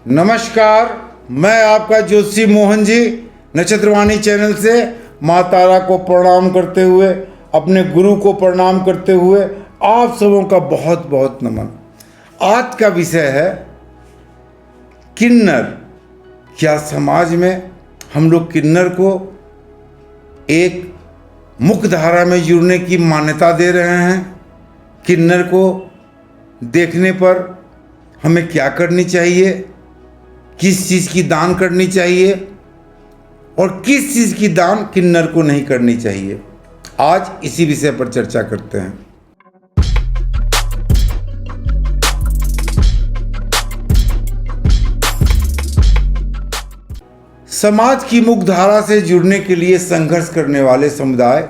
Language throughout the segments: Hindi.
नमस्कार, मैं आपका ज्योतिषी मोहन जी नक्षत्रवाणी चैनल से माँ तारा को प्रणाम करते हुए, अपने गुरु को प्रणाम करते हुए आप सबों का बहुत बहुत नमन। आज का विषय है किन्नर। क्या समाज में हम लोग किन्नर को एक मुख्य धारा में जुड़ने की मान्यता दे रहे हैं? किन्नर को देखने पर हमें क्या करनी चाहिए, किस चीज़ की दान करनी चाहिए और किस चीज़ की दान किन्नर को नहीं करनी चाहिए, आज इसी विषय पर चर्चा करते हैं। समाज की मुख्य धारा से जुड़ने के लिए संघर्ष करने वाले समुदाय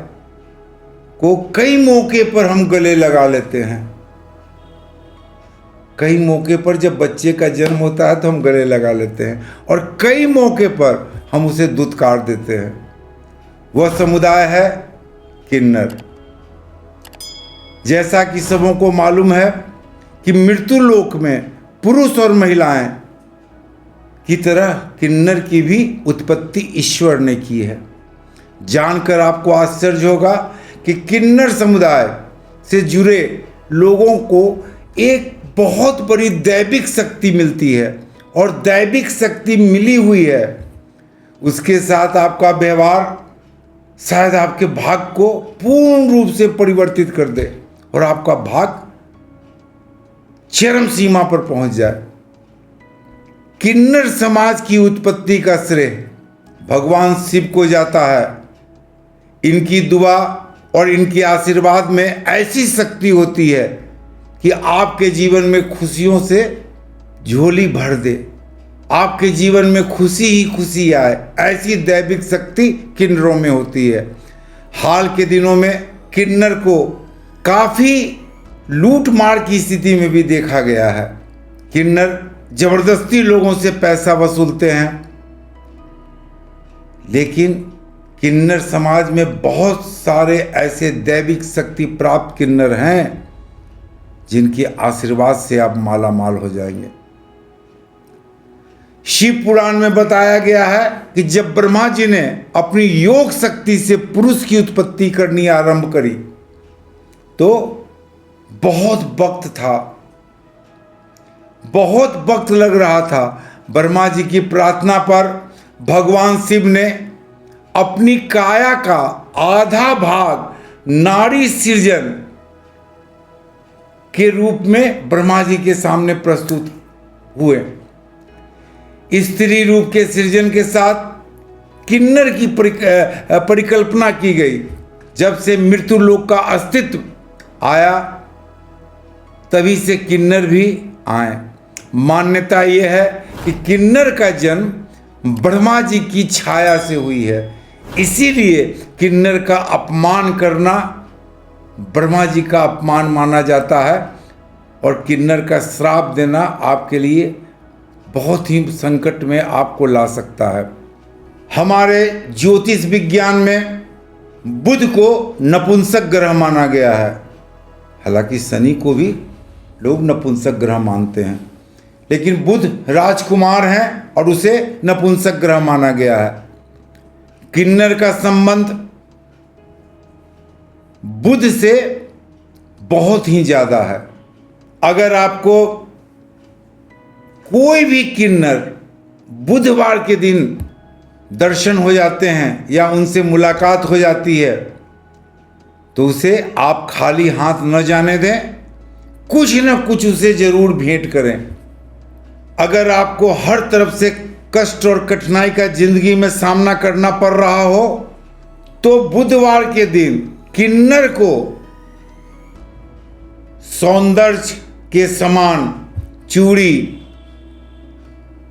को कई मौके पर हम गले लगा लेते हैं। कई मौके पर जब बच्चे का जन्म होता है तो हम गले लगा लेते हैं और कई मौके पर हम उसे दुत्कार देते हैं। वह समुदाय है किन्नर। जैसा कि सबों को मालूम है कि मृत्यु लोक में पुरुष और महिलाएं की तरह किन्नर की भी उत्पत्ति ईश्वर ने की है। जानकर आपको आश्चर्य होगा कि किन्नर समुदाय से जुड़े लोगों को एक बहुत बड़ी दैविक शक्ति मिलती है और दैविक शक्ति मिली हुई है। उसके साथ आपका व्यवहार शायद आपके भाग्य को पूर्ण रूप से परिवर्तित कर दे और आपका भाग्य चरम सीमा पर पहुंच जाए। किन्नर समाज की उत्पत्ति का श्रेय भगवान शिव को जाता है। इनकी दुआ और इनके आशीर्वाद में ऐसी शक्ति होती है कि आपके जीवन में खुशियों से झोली भर दे, आपके जीवन में खुशी ही खुशी आए। ऐसी दैविक शक्ति किन्नरों में होती है। हाल के दिनों में किन्नर को काफ़ी लूट मार की स्थिति में भी देखा गया है। किन्नर जबरदस्ती लोगों से पैसा वसूलते हैं, लेकिन किन्नर समाज में बहुत सारे ऐसे दैविक शक्ति प्राप्त किन्नर हैं जिनके आशीर्वाद से आप माला माल हो जाएंगे। शिव पुराण में बताया गया है कि जब ब्रह्मा जी ने अपनी योग शक्ति से पुरुष की उत्पत्ति करनी आरंभ करी तो बहुत वक्त था, बहुत वक्त लग रहा था। ब्रह्मा जी की प्रार्थना पर भगवान शिव ने अपनी काया का आधा भाग नारी सृजन के रूप में ब्रह्मा जी के सामने प्रस्तुत हुए। स्त्री रूप के सृजन के साथ किन्नर की परिकल्पना की गई। जब से मृत्यु लोक का अस्तित्व आया तभी से किन्नर भी आए। मान्यता यह है कि किन्नर का जन्म ब्रह्मा जी की छाया से हुई है, इसीलिए किन्नर का अपमान करना ब्रह्मा जी का अपमान माना जाता है और किन्नर का श्राप देना आपके लिए बहुत ही संकट में आपको ला सकता है। हमारे ज्योतिष विज्ञान में बुध को नपुंसक ग्रह माना गया है। हालांकि शनि को भी लोग नपुंसक ग्रह मानते हैं, लेकिन बुध राजकुमार हैं और उसे नपुंसक ग्रह माना गया है। किन्नर का संबंध बुध से बहुत ही ज़्यादा है। अगर आपको कोई भी किन्नर बुधवार के दिन दर्शन हो जाते हैं या उनसे मुलाकात हो जाती है तो उसे आप खाली हाथ न जाने दें, कुछ न कुछ उसे जरूर भेंट करें। अगर आपको हर तरफ से कष्ट और कठिनाई का जिंदगी में सामना करना पड़ रहा हो तो बुधवार के दिन किन्नर को सौंदर्य के समान चूड़ी,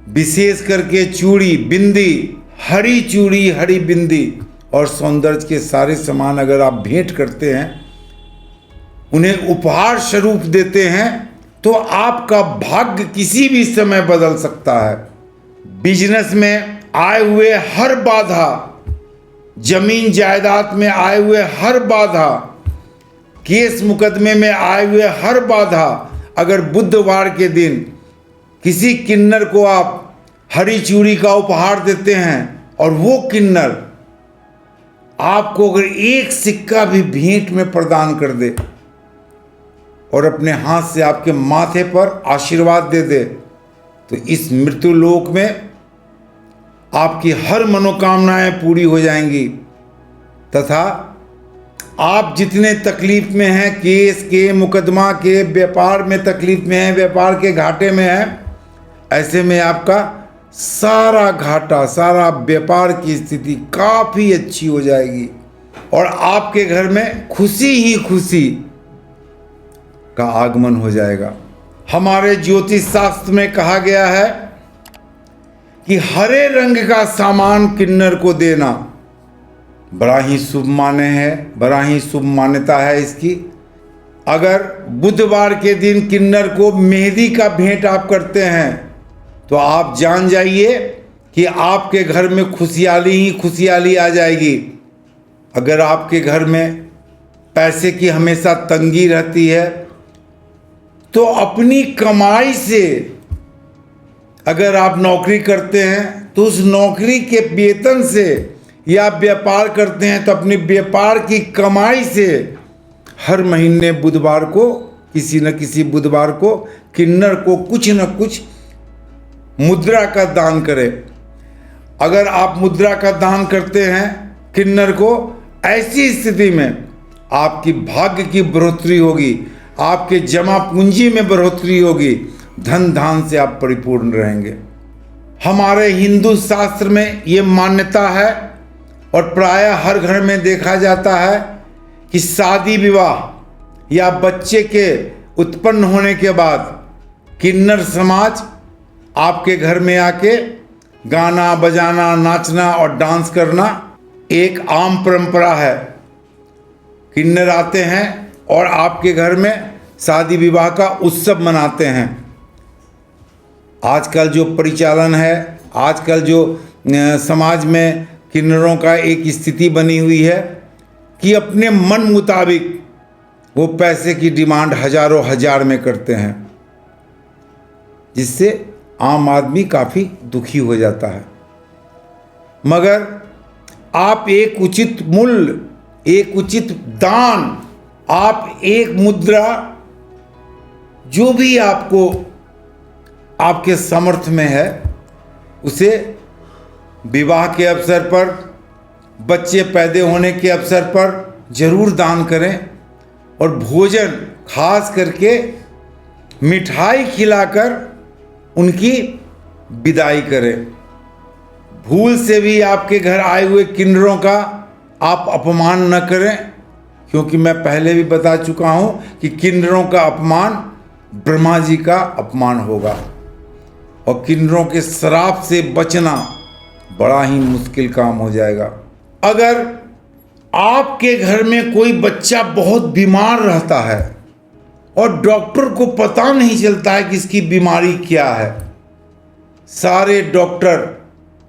विशेष करके चूड़ी, बिंदी, हरी चूड़ी, हरी बिंदी और सौंदर्य के सारे सामान अगर आप भेंट करते हैं, उन्हें उपहार स्वरूप देते हैं तो आपका भाग्य किसी भी समय बदल सकता है। बिजनेस में आए हुए हर बाधा, जमीन जायदाद में आए हुए हर बाधा, केस मुकदमे में आए हुए हर बाधा अगर बुधवार के दिन किसी किन्नर को आप हरी चूड़ी का उपहार देते हैं और वो किन्नर आपको अगर एक सिक्का भी भेंट में प्रदान कर दे और अपने हाथ से आपके माथे पर आशीर्वाद दे दे, तो इस मृत्यु लोक में आपकी हर मनोकामनाएं पूरी हो जाएंगी तथा आप जितने तकलीफ में हैं, केस के, मुकदमा के, व्यापार में तकलीफ में हैं, व्यापार के घाटे में हैं, ऐसे में आपका सारा घाटा, सारा व्यापार की स्थिति काफ़ी अच्छी हो जाएगी और आपके घर में खुशी ही खुशी का आगमन हो जाएगा। हमारे ज्योतिष शास्त्र में कहा गया है कि हरे रंग का सामान किन्नर को देना बड़ा ही शुभ बड़ा ही शुभ मान्यता है इसकी। अगर बुधवार के दिन किन्नर को मेहंदी का भेंट आप करते हैं तो आप जान जाइए कि आपके घर में खुशहाली ही खुशहाली आ जाएगी। अगर आपके घर में पैसे की हमेशा तंगी रहती है तो अपनी कमाई से, अगर आप नौकरी करते हैं तो उस नौकरी के वेतन से, या व्यापार करते हैं तो अपनी व्यापार की कमाई से हर महीने बुधवार को, किसी न किसी बुधवार को किन्नर को कुछ न कुछ मुद्रा का दान करें। अगर आप मुद्रा का दान करते हैं किन्नर को, ऐसी स्थिति में आपकी भाग्य की बढ़ोतरी होगी, आपके जमा पूंजी में बढ़ोतरी होगी, धन धान से आप परिपूर्ण रहेंगे। हमारे हिंदू शास्त्र में ये मान्यता है और प्रायः हर घर में देखा जाता है कि शादी विवाह या बच्चे के उत्पन्न होने के बाद किन्नर समाज आपके घर में आके गाना बजाना, नाचना और डांस करना एक आम परंपरा है। किन्नर आते हैं और आपके घर में शादी विवाह का उत्सव मनाते हैं। आजकल जो परिचालन है, आजकल जो समाज में किन्नरों का एक स्थिति बनी हुई है कि अपने मन मुताबिक वो पैसे की डिमांड हजारों हजार में करते हैं, जिससे आम आदमी काफ़ी दुखी हो जाता है। मगर आप एक उचित मूल्य, एक उचित दान, आप एक मुद्रा, जो भी आपको आपके सामर्थ्य में है, उसे विवाह के अवसर पर, बच्चे पैदा होने के अवसर पर जरूर दान करें और भोजन, खास करके मिठाई खिलाकर उनकी विदाई करें। भूल से भी आपके घर आए हुए किन्नरों का आप अपमान न करें, क्योंकि मैं पहले भी बता चुका हूं कि किन्नरों का अपमान ब्रह्मा जी का अपमान होगा और किन्नरों के श्राप से बचना बड़ा ही मुश्किल काम हो जाएगा। अगर आपके घर में कोई बच्चा बहुत बीमार रहता है और डॉक्टर को पता नहीं चलता है कि इसकी बीमारी क्या है, सारे डॉक्टर,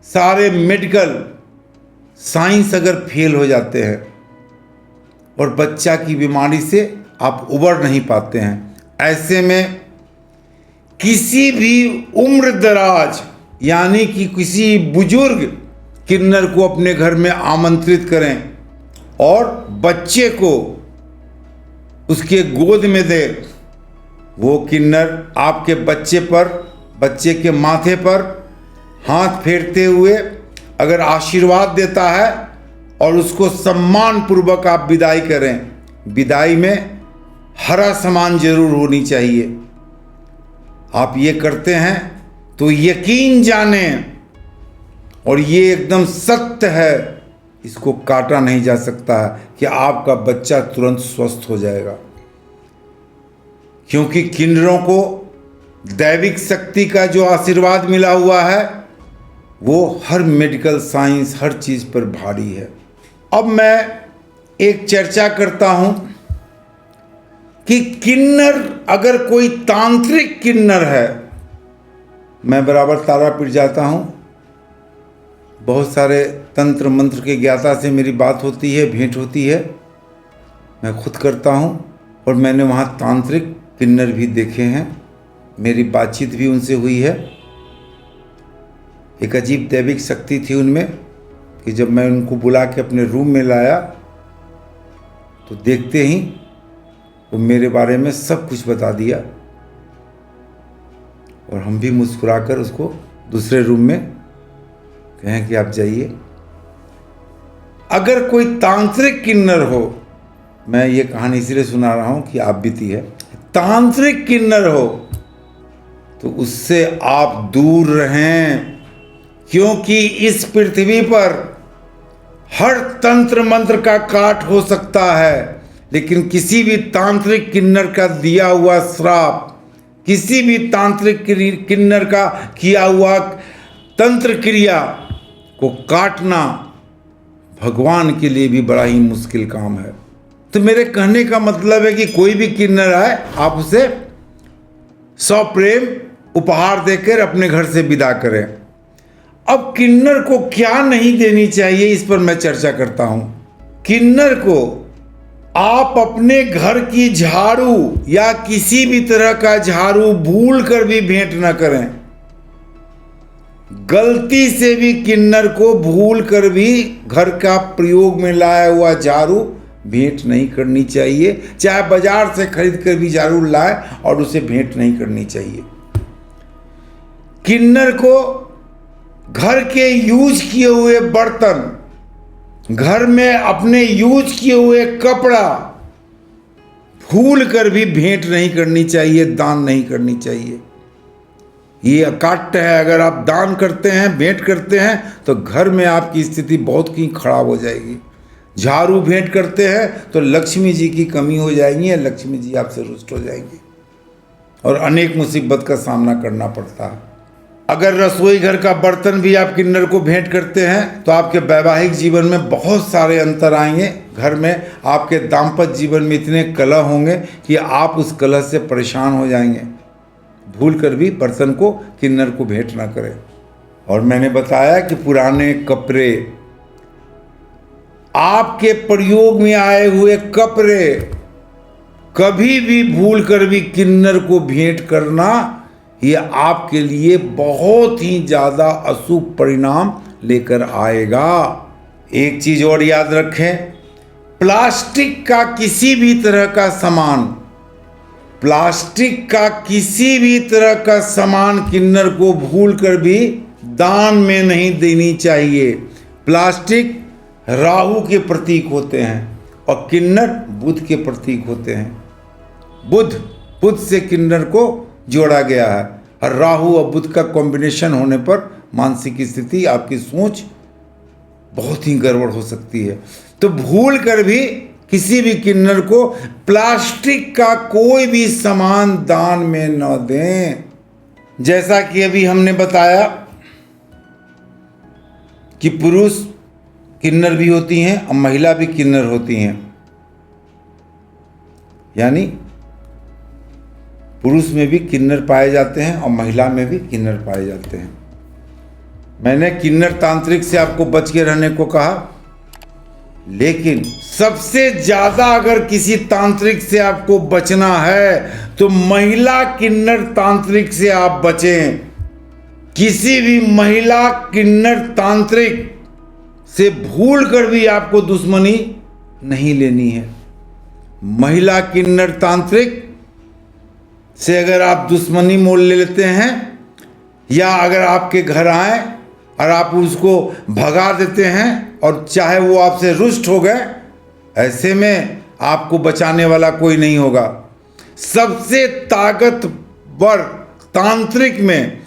सारे मेडिकल साइंस अगर फेल हो जाते हैं और बच्चा की बीमारी से आप उबर नहीं पाते हैं, ऐसे में किसी भी उम्र दराज यानी कि किसी बुजुर्ग किन्नर को अपने घर में आमंत्रित करें और बच्चे को उसके गोद में दे। वो किन्नर आपके बच्चे पर, बच्चे के माथे पर हाथ फेरते हुए अगर आशीर्वाद देता है और उसको सम्मान पूर्वक आप विदाई करें। विदाई में हरा सामान जरूर होनी चाहिए। आप ये करते हैं तो यकीन जाने, और ये एकदम सत्य है, इसको काटा नहीं जा सकता है कि आपका बच्चा तुरंत स्वस्थ हो जाएगा, क्योंकि किन्नरों को दैविक शक्ति का जो आशीर्वाद मिला हुआ है वो हर मेडिकल साइंस, हर चीज़ पर भारी है। अब मैं एक चर्चा करता हूं कि किन्नर, अगर कोई तांत्रिक किन्नर है, मैं बराबर तारापीठ जाता हूं, बहुत सारे तंत्र मंत्र के ज्ञाता से मेरी बात होती है, भेंट होती है, मैं खुद करता हूं और मैंने वहां तांत्रिक किन्नर भी देखे हैं मेरी बातचीत भी उनसे हुई है। एक अजीब दैविक शक्ति थी उनमें कि जब मैं उनको बुला के अपने रूम में लाया तो देखते ही वो मेरे बारे में सब कुछ बता दिया और हम भी मुस्कुराकर उसको दूसरे रूम में कहें कि आप जाइए। अगर कोई तांत्रिक किन्नर हो, मैं ये कहानी इसलिए सुना रहा हूं कि आप बीती है, तांत्रिक किन्नर हो तो उससे आप दूर रहें, क्योंकि इस पृथ्वी पर हर तंत्र मंत्र का काट हो सकता है, लेकिन किसी भी तांत्रिक किन्नर का दिया हुआ श्राप, किसी भी तांत्रिक किन्नर का किया हुआ तंत्र क्रिया को काटना भगवान के लिए भी बड़ा ही मुश्किल काम है। तो मेरे कहने का मतलब है कि कोई भी किन्नर आए, आप उसे सप्रेम उपहार देकर अपने घर से विदा करें। अब किन्नर को क्या नहीं देनी चाहिए, इस पर मैं चर्चा करता हूं। किन्नर को आप अपने घर की झाड़ू या किसी भी तरह का झाड़ू भूल कर भी भेंट न करें। गलती से भी किन्नर को भूल कर भी घर का प्रयोग में लाया हुआ झाड़ू भेंट नहीं करनी चाहिए। चाहे बाजार से खरीद कर भी झाड़ू लाए और उसे भेंट नहीं करनी चाहिए। किन्नर को घर के यूज किए हुए बर्तन, घर में अपने यूज किए हुए कपड़ा भूल कर भी भेंट नहीं करनी चाहिए, दान नहीं करनी चाहिए। ये अकाट्य है। अगर आप दान करते हैं, भेंट करते हैं, तो घर में आपकी स्थिति बहुत ही खराब हो जाएगी। झाड़ू भेंट करते हैं तो लक्ष्मी जी की कमी हो जाएगी, लक्ष्मी जी आपसे रुष्ट हो जाएंगी और अनेक मुसीबत का सामना करना पड़ता है। अगर रसोई घर का बर्तन भी आप किन्नर को भेंट करते हैं तो आपके वैवाहिक जीवन में बहुत सारे अंतर आएंगे। घर में आपके दाम्पत्य जीवन में इतने कलह होंगे कि आप उस कलह से परेशान हो जाएंगे। भूल कर भी बर्तन को किन्नर को भेंट ना करें। और मैंने बताया कि पुराने कपड़े, आपके प्रयोग में आए हुए कपड़े कभी भी भूल कर भी किन्नर को भेंट करना, ये आपके लिए बहुत ही ज़्यादा अशुभ परिणाम लेकर आएगा। एक चीज़ और याद रखें, प्लास्टिक का किसी भी तरह का सामान, प्लास्टिक का किसी भी तरह का सामान किन्नर को भूल कर भी दान में नहीं देनी चाहिए। प्लास्टिक राहु के प्रतीक होते हैं और किन्नर बुध के प्रतीक होते हैं। बुध से किन्नर को जोड़ा गया है और राहु और बुध का कॉम्बिनेशन होने पर मानसिक स्थिति, आपकी सोच बहुत ही गड़बड़ हो सकती है। तो भूल कर भी किसी भी किन्नर को प्लास्टिक का कोई भी सामान दान में न दें। जैसा कि अभी हमने बताया कि पुरुष किन्नर भी होती हैं और महिला भी किन्नर होती हैं, यानी पुरुष में भी किन्नर पाए जाते हैं और महिला में भी किन्नर पाए जाते हैं। मैंने किन्नर तांत्रिक से आपको बच के रहने को कहा, लेकिन सबसे ज्यादा अगर किसी तांत्रिक से आपको बचना है तो महिला किन्नर तांत्रिक से आप बचें। किसी भी महिला किन्नर तांत्रिक से भूल कर भी आपको दुश्मनी नहीं लेनी है। महिला किन्नर तांत्रिक से अगर आप दुश्मनी मोल ले लेते हैं या अगर आपके घर आए और आप उसको भगा देते हैं और चाहे वो आपसे रुष्ट हो गए, ऐसे में आपको बचाने वाला कोई नहीं होगा। सबसे ताकतवर तांत्रिक में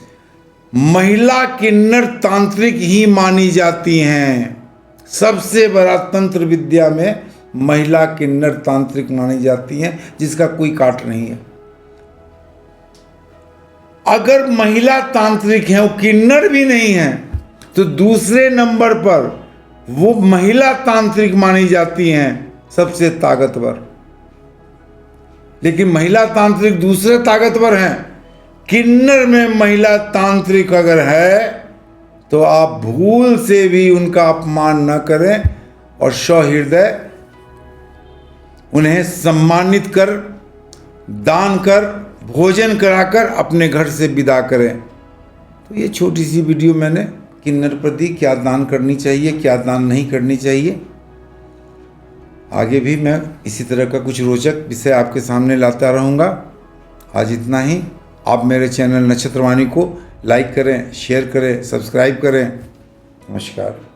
महिला किन्नर तांत्रिक ही मानी जाती हैं। सबसे बड़ा तंत्र विद्या में महिला किन्नर तांत्रिक मानी जाती हैं, जिसका कोई काट नहीं है। अगर महिला तांत्रिक हैं, वो किन्नर भी नहीं हैं, तो दूसरे नंबर पर वो महिला तांत्रिक मानी जाती हैं सबसे ताकतवर। लेकिन महिला तांत्रिक दूसरे ताकतवर हैं। किन्नर में महिला तांत्रिक अगर है तो आप भूल से भी उनका अपमान न करें और सहृदय उन्हें सम्मानित कर, दान कर भोजन कराकर अपने घर से विदा करें। तो ये छोटी सी वीडियो मैंने किन्नर पर दी, क्या दान करनी चाहिए, क्या दान नहीं करनी चाहिए। आगे भी मैं इसी तरह का कुछ रोचक विषय आपके सामने लाता रहूँगा। आज इतना ही। आप मेरे चैनल नक्षत्रवाणी को लाइक करें, शेयर करें, सब्सक्राइब करें। नमस्कार।